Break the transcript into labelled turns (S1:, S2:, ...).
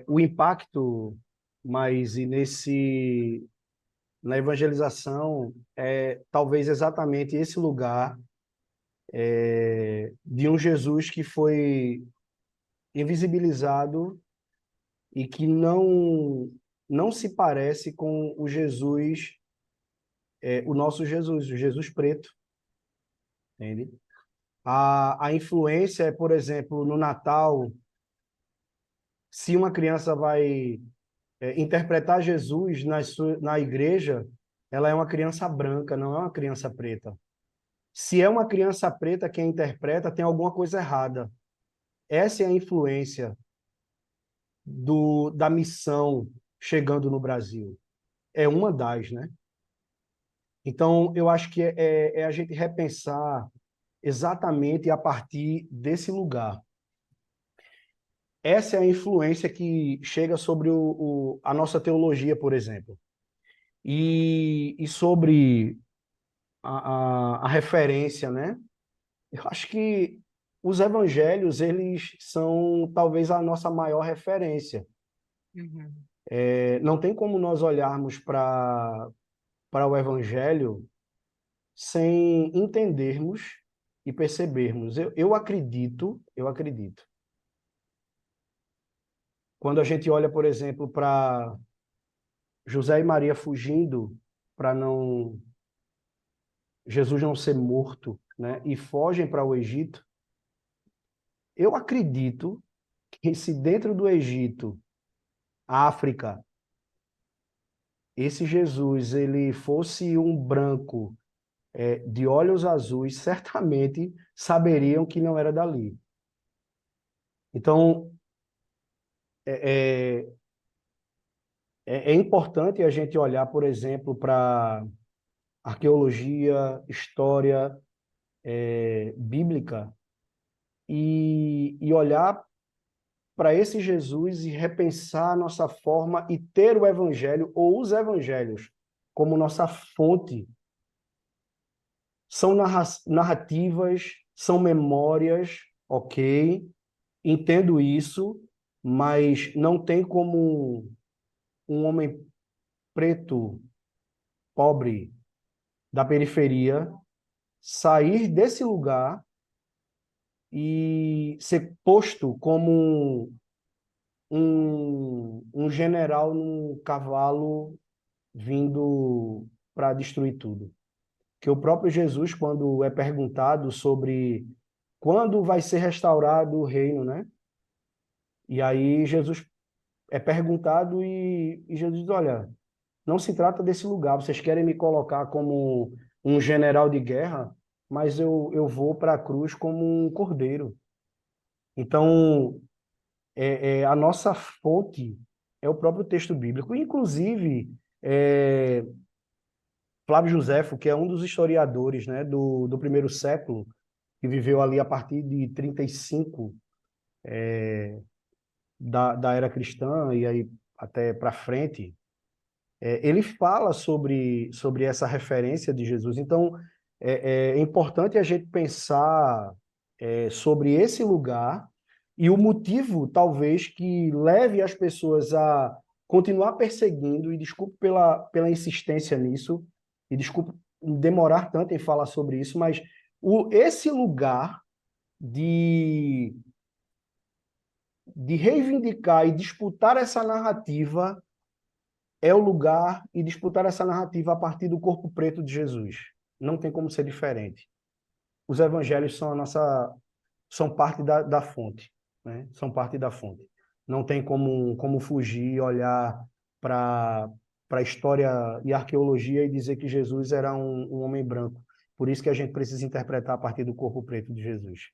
S1: o impacto, mas na evangelização é talvez exatamente esse lugar de um Jesus que foi invisibilizado e que não se parece com o Jesus, o nosso Jesus, o Jesus preto, entende? A influência é, por exemplo, no Natal, se uma criança vai interpretar Jesus na igreja, ela é uma criança branca, não é uma criança preta. Se é uma criança preta quem interpreta, tem alguma coisa errada. Essa é a influência da missão chegando no Brasil. É uma das, né? Então, eu acho que é a gente repensar exatamente a partir desse lugar. Essa é a influência que chega sobre a nossa teologia, por exemplo. E sobre a referência, né? Eu acho que os evangelhos, eles são talvez a nossa maior referência.
S2: Uhum.
S1: Não tem como nós olharmos para o evangelho sem entendermos e percebermos. Eu acredito. Quando a gente olha, por exemplo, para José e Maria fugindo para não Jesus não ser morto, né? E fogem para o Egito, eu acredito que se dentro do Egito, África, esse Jesus ele fosse um branco de olhos azuis, certamente saberiam que não era dali. Então, é, é importante a gente olhar, por exemplo, para arqueologia, história bíblica e olhar para esse Jesus e repensar a nossa forma e ter o evangelho ou os evangelhos como nossa fonte. São narrativas, são memórias, ok, entendo isso, mas não tem como um homem preto, pobre, da periferia, sair desse lugar e ser posto como um general num cavalo vindo para destruir tudo. Que o próprio Jesus, quando é perguntado sobre quando vai ser restaurado o reino, né? E aí Jesus é perguntado e Jesus diz, olha, não se trata desse lugar, vocês querem me colocar como um general de guerra, mas eu vou para a cruz como um cordeiro. Então, a nossa fonte é o próprio texto bíblico. Inclusive, Flávio Josefo, que é um dos historiadores, né, do primeiro século, que viveu ali a partir de 35 da era cristã e aí até para frente, ele fala sobre essa referência de Jesus. Então, é importante a gente pensar sobre esse lugar e o motivo, talvez, que leve as pessoas a continuar perseguindo, e desculpe pela insistência nisso, e desculpe demorar tanto em falar sobre isso, mas esse lugar de, de reivindicar e disputar essa narrativa é o lugar e disputar essa narrativa a partir do corpo preto de Jesus. Não tem como ser diferente. Os evangelhos são parte da fonte, né? São parte da fonte. Não tem como fugir e olhar para a história e arqueologia e dizer que Jesus era um homem branco. Por isso que a gente precisa interpretar a partir do corpo preto de Jesus.